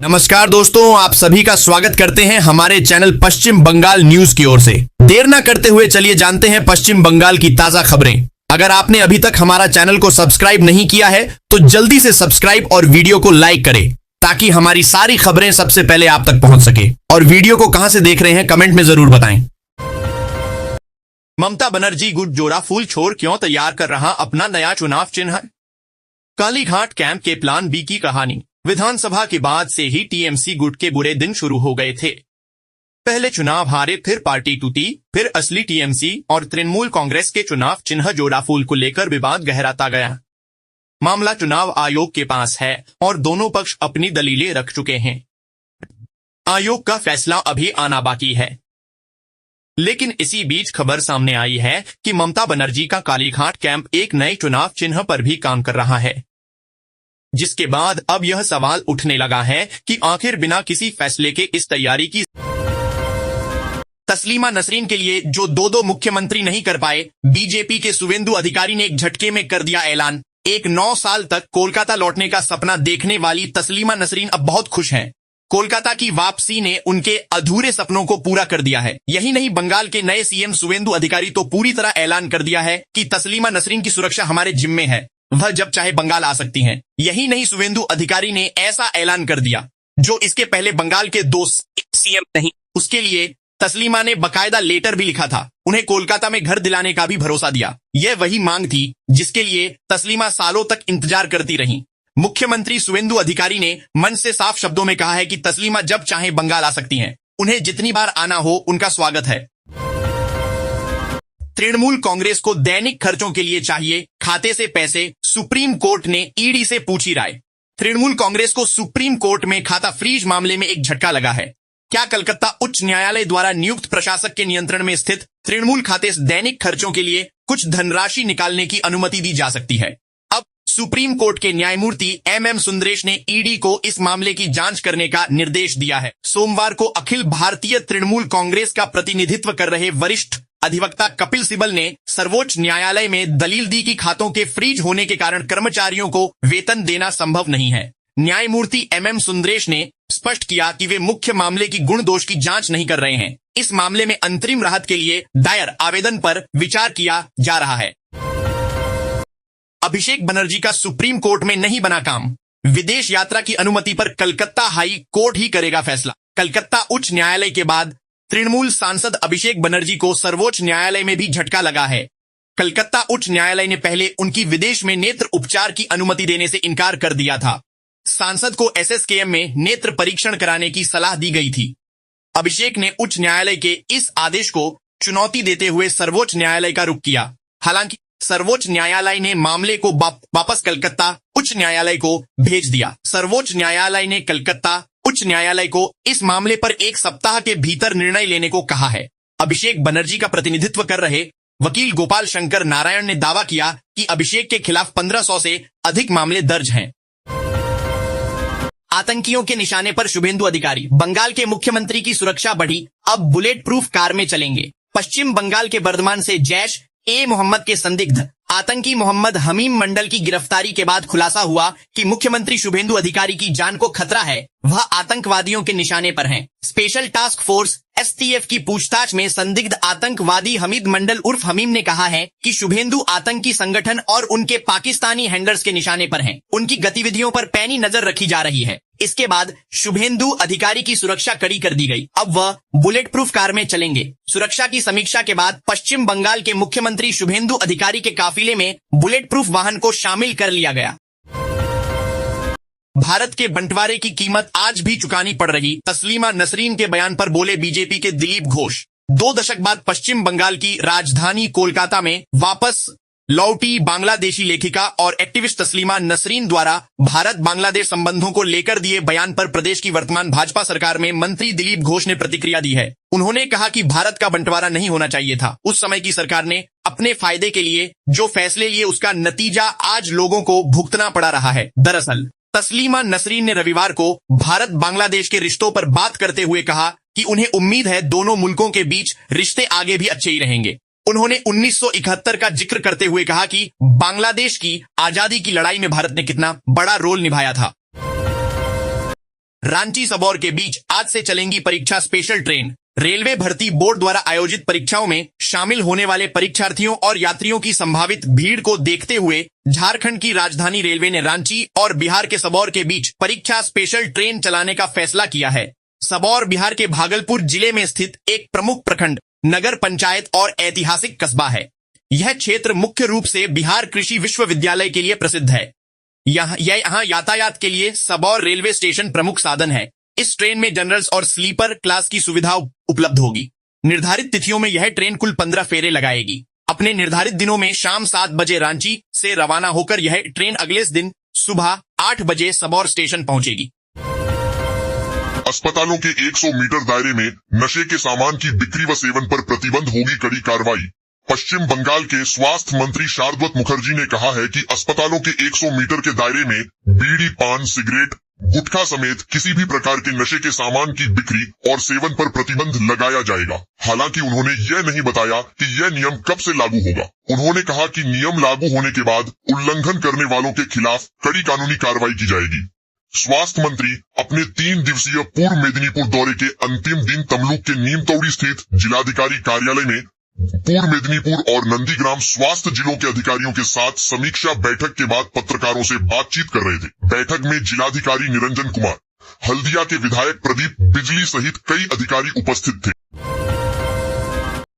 नमस्कार दोस्तों, आप सभी का स्वागत करते हैं हमारे चैनल पश्चिम बंगाल न्यूज की ओर से। देर ना करते हुए चलिए जानते हैं पश्चिम बंगाल की ताजा खबरें। अगर आपने अभी तक हमारा चैनल को सब्सक्राइब नहीं किया है तो जल्दी से सब्सक्राइब और वीडियो को लाइक करें ताकि हमारी सारी खबरें सबसे पहले आप तक पहुंच सके। और वीडियो को कहां से देख रहे हैं कमेंट में जरूर बताएं। ममता बनर्जी गुट जोड़ा फूल छोड़ क्यों तैयार कर रहा अपना नया चुनाव चिन्ह। कालीघाट कैंप के प्लान बी की कहानी। विधानसभा के बाद से ही टीएमसी गुट के बुरे दिन शुरू हो गए थे। पहले चुनाव हारे, फिर पार्टी टूटी, फिर असली टीएमसी और तृणमूल कांग्रेस के चुनाव चिन्ह जोड़ा फूल को लेकर विवाद गहराता गया। मामला चुनाव आयोग के पास है और दोनों पक्ष अपनी दलीलें रख चुके हैं। आयोग का फैसला अभी आना बाकी है। लेकिन इसी बीच खबर सामने आई है कि ममता बनर्जी का कालीघाट कैंप एक नए चुनाव चिन्ह पर भी काम कर रहा है, जिसके बाद अब यह सवाल उठने लगा है कि आखिर बिना किसी फैसले के इस तैयारी की तस्लीमा नसरीन के लिए जो दो मुख्यमंत्री नहीं कर पाए, बीजेपी के शुभेंदु अधिकारी ने एक झटके में कर दिया ऐलान। एक 9 साल तक कोलकाता लौटने का सपना देखने वाली तस्लीमा नसरीन अब बहुत खुश हैं। कोलकाता की वापसी ने उनके अधूरे सपनों को पूरा कर दिया है। यही नहीं, बंगाल के नए सीएम शुभेंदु अधिकारी तो पूरी तरह ऐलान कर दिया है कि तस्लीमा नसरीन की सुरक्षा हमारे जिम्मे है, वह जब चाहे बंगाल आ सकती हैं। यही नहीं, शुभेंदु अधिकारी ने ऐसा ऐलान कर दिया जो इसके पहले बंगाल के 2 सीएम नहीं। उसके लिए तस्लीमा ने बकायदा लेटर भी लिखा था, उन्हें कोलकाता में घर दिलाने का भी भरोसा दिया। यह वही मांग थी जिसके लिए तस्लीमा सालों तक इंतजार करती रही। मुख्यमंत्री शुभेंदु अधिकारी ने मन से साफ शब्दों में कहा है कि तस्लीमा जब चाहे बंगाल आ सकती हैं, उन्हें जितनी बार आना हो उनका स्वागत है। तृणमूल कांग्रेस को दैनिक खर्चों के लिए चाहिए खाते से पैसे, सुप्रीम कोर्ट ने ईडी से पूछी राय। तृणमूल कांग्रेस को सुप्रीम कोर्ट में खाता फ्रीज मामले में एक झटका लगा है। क्या कलकत्ता उच्च न्यायालय द्वारा नियुक्त प्रशासक के नियंत्रण में स्थित तृणमूल खाते से दैनिक खर्चों के लिए कुछ धनराशि निकालने की अनुमति दी जा सकती है। अब सुप्रीम कोर्ट के न्यायमूर्ति MM सुंदरेश ने ईडी को इस मामले की जांच करने का निर्देश दिया है। सोमवार को अखिल भारतीय तृणमूल कांग्रेस का प्रतिनिधित्व कर रहे वरिष्ठ अधिवक्ता कपिल सिब्बल ने सर्वोच्च न्यायालय में दलील दी कि खातों के फ्रीज होने के कारण कर्मचारियों को वेतन देना संभव नहीं है। न्यायमूर्ति MM सुंदरेश ने स्पष्ट किया कि वे मुख्य मामले की गुण दोष की जांच नहीं कर रहे हैं। इस मामले में अंतरिम राहत के लिए दायर आवेदन पर विचार किया जा रहा है। अभिषेक बनर्जी का सुप्रीम कोर्ट में नहीं बना काम। विदेश यात्रा की अनुमति पर कलकत्ता हाई कोर्ट ही करेगा फैसला। कलकत्ता उच्च न्यायालय के बाद तृणमूल सांसद अभिषेक बनर्जी को सर्वोच्च न्यायालय में भी झटका लगा है। कलकत्ता उच्च न्यायालय ने पहले उनकी विदेश में नेत्र उपचार की अनुमति देने से इनकार कर दिया था। सांसद को SSKM में नेत्र परीक्षण कराने की सलाह दी गई थी। अभिषेक ने उच्च न्यायालय के इस आदेश को चुनौती देते हुए सर्वोच्च न्यायालय का रुख किया। हालांकि सर्वोच्च न्यायालय ने मामले को वापस कलकत्ता उच्च न्यायालय को भेज दिया। सर्वोच्च न्यायालय ने कलकत्ता उच्च न्यायालय को इस मामले पर 1 सप्ताह के भीतर निर्णय लेने को कहा है। अभिषेक बनर्जी का प्रतिनिधित्व कर रहे वकील गोपाल शंकर नारायण ने दावा किया कि अभिषेक के खिलाफ 1500 से अधिक मामले दर्ज हैं। आतंकियों के निशाने पर शुभेंदु अधिकारी। बंगाल के मुख्यमंत्री की सुरक्षा बढ़ी, अब बुलेट प्रूफ कार में चलेंगे। पश्चिम बंगाल के बर्धमान से जैश-ए-मोहम्मद के संदिग्ध आतंकी मोहम्मद हमीम मंडल की गिरफ्तारी के बाद खुलासा हुआ कि मुख्यमंत्री शुभेंदु अधिकारी की जान को खतरा है, वह आतंकवादियों के निशाने पर हैं। स्पेशल टास्क फोर्स STF की पूछताछ में संदिग्ध आतंकवादी हमीद मंडल उर्फ हमीम ने कहा है कि शुभेंदु आतंकी संगठन और उनके पाकिस्तानी हैंडलर्स के निशाने पर हैं। उनकी गतिविधियों पर पैनी नजर रखी जा रही है। इसके बाद शुभेंदु अधिकारी की सुरक्षा कड़ी कर दी गई। अब वह बुलेट प्रूफ कार में चलेंगे। सुरक्षा की समीक्षा के बाद पश्चिम बंगाल के मुख्यमंत्री शुभेंदु अधिकारी के काफिले में बुलेट प्रूफ वाहन को शामिल कर लिया गया। भारत के बंटवारे की कीमत आज भी चुकानी पड़ रही, तस्लीमा नसरीन के बयान पर बोले बीजेपी के दिलीप घोष। 2 दशक बाद पश्चिम बंगाल की राजधानी कोलकाता में वापस लौटी बांग्लादेशी लेखिका और एक्टिविस्ट तस्लीमा नसरीन द्वारा भारत बांग्लादेश संबंधों को लेकर दिए बयान पर प्रदेश की वर्तमान भाजपा सरकार में मंत्री दिलीप घोष ने प्रतिक्रिया दी है। उन्होंने कहा कि भारत का बंटवारा नहीं होना चाहिए था। उस समय की सरकार ने अपने फायदे के लिए जो फैसले लिए उसका नतीजा आज लोगों को भुगतना पड़ा रहा है। दरअसल तस्लीमा नसरीन ने रविवार को भारत बांग्लादेश के रिश्तों पर बात करते हुए कहा कि उन्हें उम्मीद है दोनों मुल्कों के बीच रिश्ते आगे भी अच्छे ही रहेंगे। उन्होंने 1971 का जिक्र करते हुए कहा कि बांग्लादेश की आजादी की लड़ाई में भारत ने कितना बड़ा रोल निभाया था। रांची सबौर के बीच आज से चलेंगी परीक्षा स्पेशल ट्रेन। रेलवे भर्ती बोर्ड द्वारा आयोजित परीक्षाओं में शामिल होने वाले परीक्षार्थियों और यात्रियों की संभावित भीड़ को देखते हुए झारखंड की राजधानी रेलवे ने रांची और बिहार के सबौर के बीच परीक्षा स्पेशल ट्रेन चलाने का फैसला किया है। सबौर बिहार के भागलपुर जिले में स्थित एक प्रमुख प्रखंड, नगर पंचायत और ऐतिहासिक कस्बा है। यह क्षेत्र मुख्य रूप से बिहार कृषि विश्वविद्यालय के लिए प्रसिद्ध है। यहाँ यातायात के लिए सबौर रेलवे स्टेशन प्रमुख साधन है। इस ट्रेन में जनरल्स और स्लीपर क्लास की सुविधा उपलब्ध होगी। निर्धारित तिथियों में यह ट्रेन कुल 15 फेरे लगाएगी। अपने निर्धारित दिनों में शाम 7 बजे रांची से रवाना होकर यह ट्रेन अगले दिन सुबह 8 बजे सबौर स्टेशन पहुंचेगी। अस्पतालों के 100 मीटर दायरे में नशे के सामान की बिक्री व सेवन पर प्रतिबंध, होगी कड़ी कार्रवाई। पश्चिम बंगाल के स्वास्थ्य मंत्री शारदत्त मुखर्जी ने कहा है कि अस्पतालों के 100 मीटर के दायरे में बीड़ी, पान, सिगरेट, गुटखा समेत किसी भी प्रकार के नशे के सामान की बिक्री और सेवन पर प्रतिबंध लगाया जाएगा। हालांकि उन्होंने यह नहीं बताया कि यह नियम कब से लागू होगा। उन्होंने कहा कि नियम लागू होने के बाद उल्लंघन करने वालों के खिलाफ कड़ी कानूनी कार्रवाई की जाएगी। स्वास्थ्य मंत्री अपने 3 दिवसीय पूर्व मेदिनीपुर दौरे के अंतिम दिन तमलुक के नीमतौड़ी स्थित जिलाधिकारी कार्यालय में पूर्व मेदिनीपुर और नंदीग्राम स्वास्थ्य जिलों के अधिकारियों के साथ समीक्षा बैठक के बाद पत्रकारों से बातचीत कर रहे थे। बैठक में जिलाधिकारी निरंजन कुमार, हल्दिया के विधायक प्रदीप बिजली सहित कई अधिकारी उपस्थित थे।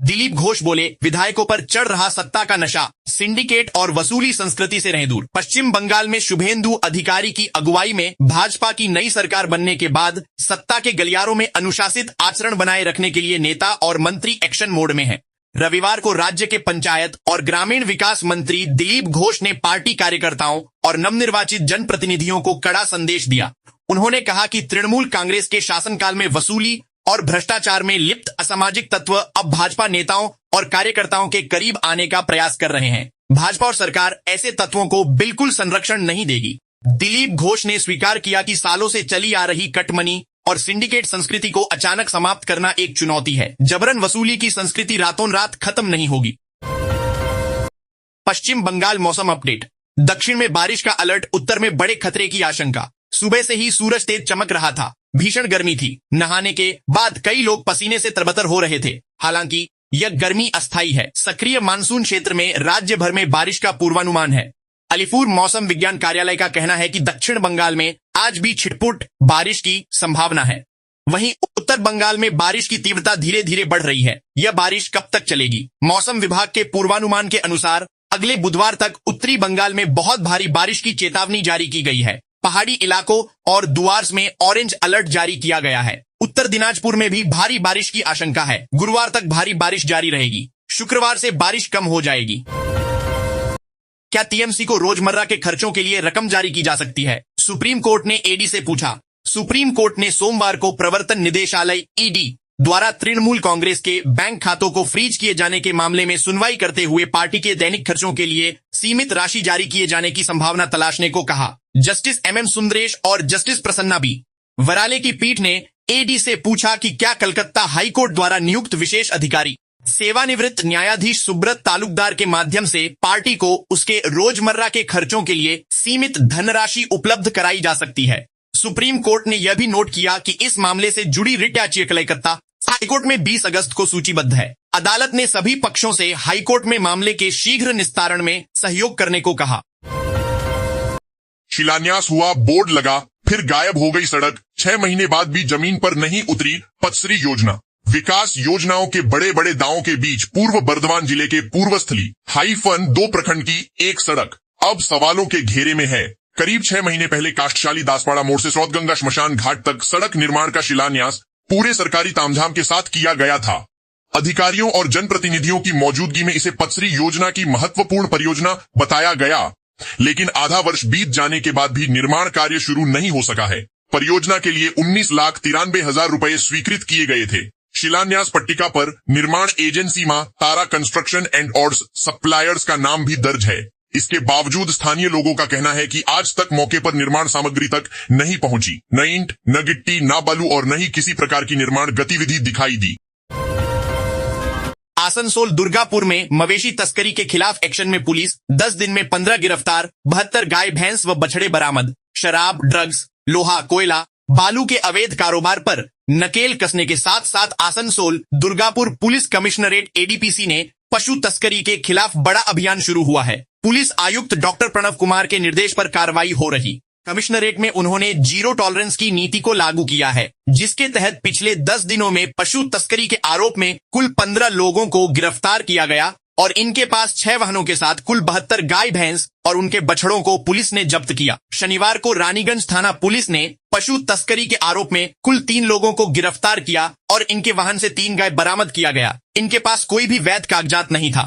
दिलीप घोष बोले, विधायकों पर चढ़ रहा सत्ता का नशा, सिंडिकेट और वसूली संस्कृति से रहें दूर। पश्चिम बंगाल में शुभेंदु अधिकारी की अगुवाई में भाजपा की नई सरकार बनने के बाद सत्ता के गलियारों में अनुशासित आचरण बनाए रखने के लिए नेता और मंत्री एक्शन मोड में हैं। रविवार को राज्य के पंचायत और ग्रामीण विकास मंत्री दिलीप घोष ने पार्टी कार्यकर्ताओं और नवनिर्वाचित जनप्रतिनिधियों को कड़ा संदेश दिया। उन्होंने कहा कि तृणमूल कांग्रेस के शासनकाल में वसूली और भ्रष्टाचार में लिप्त असामाजिक तत्व अब भाजपा नेताओं और कार्यकर्ताओं के करीब आने का प्रयास कर रहे हैं। भाजपा और सरकार ऐसे तत्वों को बिल्कुल संरक्षण नहीं देगी। दिलीप घोष ने स्वीकार किया कि सालों से चली आ रही कटमनी और सिंडिकेट संस्कृति को अचानक समाप्त करना एक चुनौती है। जबरन वसूली की संस्कृति रातों रात खत्म नहीं होगी। पश्चिम बंगाल मौसम अपडेट। दक्षिण में बारिश का अलर्ट, उत्तर में बड़े खतरे की आशंका। सुबह से ही सूरज तेज चमक रहा था, भीषण गर्मी थी। नहाने के बाद कई लोग पसीने से तरबतर हो रहे थे। हालांकि यह गर्मी अस्थायी है। सक्रिय मानसून क्षेत्र में राज्य भर में बारिश का पूर्वानुमान है। अलीपुर मौसम विज्ञान कार्यालय का कहना है कि दक्षिण बंगाल में आज भी छिटपुट बारिश की संभावना है। वहीं उत्तर बंगाल में बारिश की तीव्रता धीरे धीरे बढ़ रही है। यह बारिश कब तक चलेगी? मौसम विभाग के पूर्वानुमान के अनुसार अगले बुधवार तक उत्तरी बंगाल में बहुत भारी बारिश की चेतावनी जारी की गई है। पहाड़ी इलाकों और दुआर्स में ऑरेंज अलर्ट जारी किया गया है। उत्तर दिनाजपुर में भी भारी बारिश की आशंका है। गुरुवार तक भारी बारिश जारी रहेगी। शुक्रवार से बारिश कम हो जाएगी। क्या टीएमसी को रोजमर्रा के खर्चों के लिए रकम जारी की जा सकती है? सुप्रीम कोर्ट ने ईडी से पूछा। सुप्रीम कोर्ट ने सोमवार को प्रवर्तन निदेशालय ईडी द्वारा तृणमूल कांग्रेस के बैंक खातों को फ्रीज किए जाने के मामले में सुनवाई करते हुए पार्टी के दैनिक खर्चों के लिए सीमित राशि जारी किए जाने की संभावना तलाशने को कहा। जस्टिस एमएम सुंदरेश और जस्टिस प्रसन्ना बी वराले की पीठ ने ईडी से पूछा कि क्या कलकत्ता हाईकोर्ट द्वारा नियुक्त विशेष अधिकारी सेवानिवृत्त न्यायाधीश सुब्रत तालुकदार के माध्यम से पार्टी को उसके रोजमर्रा के खर्चों के लिए सीमित धनराशि उपलब्ध कराई जा सकती है। सुप्रीम कोर्ट ने यह भी नोट किया कि इस मामले से जुड़ी रिट याचिका कलकत्ता हाईकोर्ट में 20 अगस्त को सूचीबद्ध है। अदालत ने सभी पक्षों से हाईकोर्ट में मामले के शीघ्र निस्तारण में सहयोग करने को कहा। शिलान्यास हुआ, बोर्ड लगा, फिर गायब हो गई सड़क। 6 महीने बाद भी जमीन पर नहीं उतरी पचसरी योजना। विकास योजनाओं के बड़े बड़े दावों के बीच पूर्व बर्धमान जिले के पूर्वस्थली हाईफन 2 प्रखंड की एक सड़क अब सवालों के घेरे में है। करीब 6 महीने पहले काष्ठशाली दासपाड़ा मोड़ से सौतगंगा श्मशान घाट तक सड़क निर्माण का शिलान्यास पूरे सरकारी तामझाम के साथ किया गया था। अधिकारियों और जनप्रतिनिधियों की मौजूदगी में इसे पचसरी योजना की महत्वपूर्ण परियोजना बताया गया, लेकिन आधा वर्ष बीत जाने के बाद भी निर्माण कार्य शुरू नहीं हो सका है। परियोजना के लिए 19,93,000 रुपए स्वीकृत किए गए थे। शिलान्यास पट्टिका पर निर्माण एजेंसी मां तारा कंस्ट्रक्शन एंड ऑर्ड्स सप्लायर्स का नाम भी दर्ज है। इसके बावजूद स्थानीय लोगों का कहना है कि आज तक मौके पर निर्माण सामग्री तक नहीं पहुंची। न ईंट, न गिट्टी, न बालू और न ही किसी प्रकार की निर्माण गतिविधि दिखाई दी। आसनसोल दुर्गापुर में मवेशी तस्करी के खिलाफ एक्शन में पुलिस। 10 दिन में 15 गिरफ्तार, 72 गाय भैंस व बछड़े बरामद। शराब, ड्रग्स, लोहा, कोयला बालू के अवैध कारोबार पर नकेल कसने के साथ साथ Asansol Durgapur police commissionerate ADPC ने पशु तस्करी के खिलाफ बड़ा अभियान शुरू हुआ है। पुलिस आयुक्त डॉक्टर प्रणव कुमार के निर्देश पर कार्रवाई हो रही। कमिश्नरेट में उन्होंने जीरो टॉलरेंस की नीति को लागू किया है, जिसके तहत पिछले 10 दिनों में पशु तस्करी के आरोप में कुल 15 लोगों को गिरफ्तार किया गया और इनके पास 6 वाहनों के साथ कुल 72 गाय भैंस और उनके बछड़ों को पुलिस ने जब्त किया। शनिवार को रानीगंज थाना पुलिस ने पशु तस्करी के आरोप में कुल 3 लोगों को गिरफ्तार किया और इनके वाहन से 3 गाय बरामद किया गया। इनके पास कोई भी वैध कागजात नहीं था।